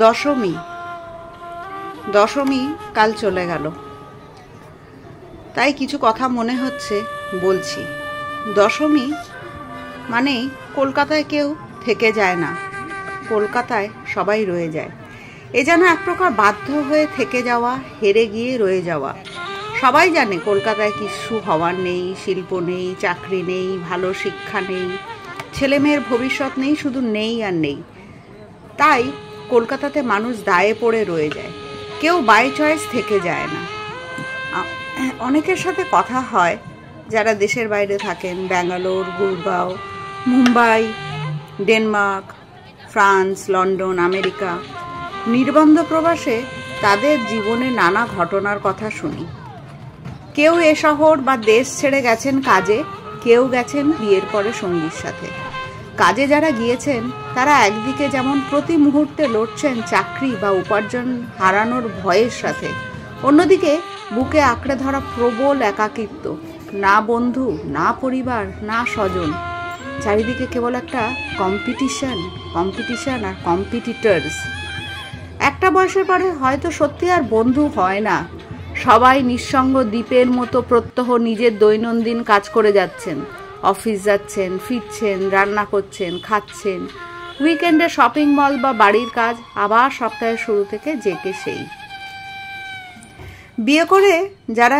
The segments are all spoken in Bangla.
দশমী দশমী কাল চলে গেল, তাই কিছু কথা মনে হচ্ছে বলছি। দশমী মানেই কলকাতায় কেউ থেকে যায় না, কলকাতায় সবাই রয়ে যায়। এ যেন এক প্রকার বাধ্য হয়ে থেকে যাওয়া, হেরে গিয়ে রয়ে যাওয়া। সবাই জানে কলকাতায় কিছু হওয়ার নেই, শিল্প নেই, চাকরি নেই, ভালো শিক্ষা নেই, ছেলেমেয়ের ভবিষ্যৎ নেই, শুধু নেই আর নেই। তাই কলকাতাতে মানুষ দায়ে পড়ে রয়ে যায়, কেউ বাই চয়েস থেকে যায় না। অনেকের সাথে কথা হয় যারা দেশের বাইরে থাকেন, Bangalore, Gurgaon, Mumbai, Denmark, France, London, America. নির্বন্ধ প্রবাসে তাদের জীবনে নানা ঘটনার কথা শুনি। কেউ এ শহর বা দেশ ছেড়ে গেছেন কাজে, কেউ গেছেন বিয়ের পরে সঙ্গীর সাথে। কাজে যারা গিয়েছেন তারা একদিকে যেমন প্রতি মুহূর্তে লড়ছেন চাকরি বা উপার্জন হারানোর ভয়ের সাথে, অন্যদিকে বুকে আঁকড়ে ধরা প্রবল একাকিত্ব, না বন্ধু, না পরিবার, না স্বজন। চারিদিকে কেবল একটা কম্পিটিশন আর কম্পিটিটরস। একটা বয়সের পরে হয়তো সত্যি আর বন্ধু হয় না, সবাই নিঃসঙ্গ দ্বীপের মতো প্রত্যহ নিজের দৈনন্দিন কাজ করে যাচ্ছেন। অফিস যাচ্ছেন, ফিরছেন, রান্না করছেন, খাচ্ছেন, উইকেন্ডে শপিং মল বা বাড়ির কাজ, আবার সপ্তাহের শুরু থেকে যেকে সেই। বিয়ে করে যারা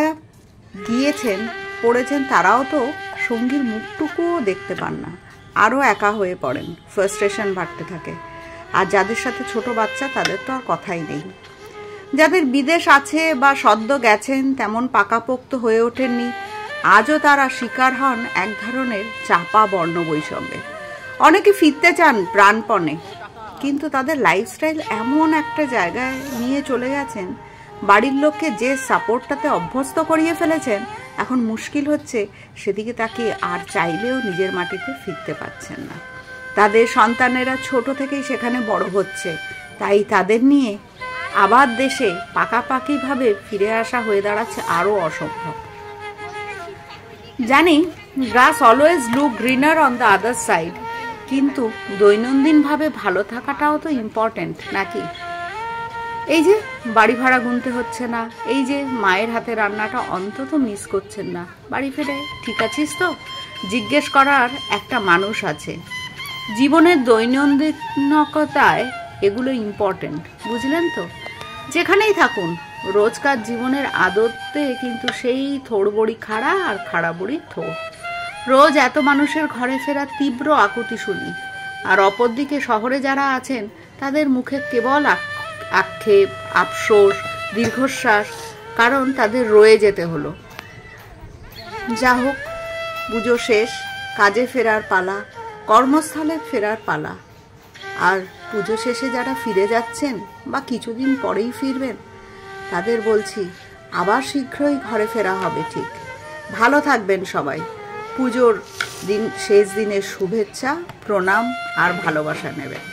গিয়েছেন পড়েছেন তারাও তো সঙ্গীর মুখটুকুও দেখতে পান না, আরও একা হয়ে পড়েন, ফ্রাস্ট্রেশন বাড়তে থাকে। আর যাদের সাথে ছোট বাচ্চা তাদের তো আর কথাই নেই। যাদের বিদেশ আছে বা সদ্য গেছেন তেমন পাকাপোক্ত হয়ে ওঠেননি, আজও তারা শিকার হন এক ধরনের চাপা বর্ণবৈষম্যে। অনেকে ফিরতে চান প্রাণপণে, কিন্তু তাদের লাইফস্টাইল এমন একটা জায়গায় নিয়ে চলে গেছেন, বাড়ির লোককে যে সাপোর্টটাতে অভ্যস্ত করিয়ে ফেলেছেন, এখন মুশকিল হচ্ছে সেদিকে তাকিয়ে আর চাইলেও নিজের মাটিতে ফিরতে পারছেন না। তাদের সন্তানেরা ছোট থেকেই সেখানে বড় হচ্ছে, তাই তাদের নিয়ে আবার দেশে পাকাপাকিভাবে ফিরে আসা হয়ে দাঁড়াচ্ছে আরও অসম্ভব। জানি grass always look greener on the other side, কিন্তু দৈনন্দিনভাবে ভালো থাকাটাও তো ইম্পর্টেন্ট নাকি? এই যে বাড়ি ভাড়া গুনতে হচ্ছে না, এই যে মায়ের হাতে রান্নাটা অন্তত মিস করছেন না, বাড়ি ফিরে ঠিক আছিস তো জিজ্ঞেস করার একটা মানুষ আছে। জীবনের দৈনন্দিনতায় এগুলো ইম্পর্টেন্ট, বুঝলেন তো? যেখানেই থাকুন রোজকার জীবনের আদতে কিন্তু সেই থোড় বড়ি খাড়া আর খাড়া বড়ি থোড়। রোজ এত মানুষের ঘরে ফেরার তীব্র আকুতি শুনি, আর অপরদিকে শহরে যারা আছেন তাদের মুখে কেবল আক্ষেপ, আফসোস, দীর্ঘশ্বাস, কারণ তাদের রয়ে যেতে হলো। যা হোক, পুজো শেষ, কাজে ফেরার পালা, কর্মস্থলে ফেরার পালা। আর পুজো শেষে যারা ফিরে যাচ্ছেন বা কিছুদিন পরেই ফিরবেন, তাদের বলছি আবার শীঘ্রই ঘরে ফেরা হবে ঠিক। ভালো থাকবেন সবাই। পুজোর দিন, শেষ দিনের শুভেচ্ছা, প্রণাম আর ভালোবাসা নেবেন।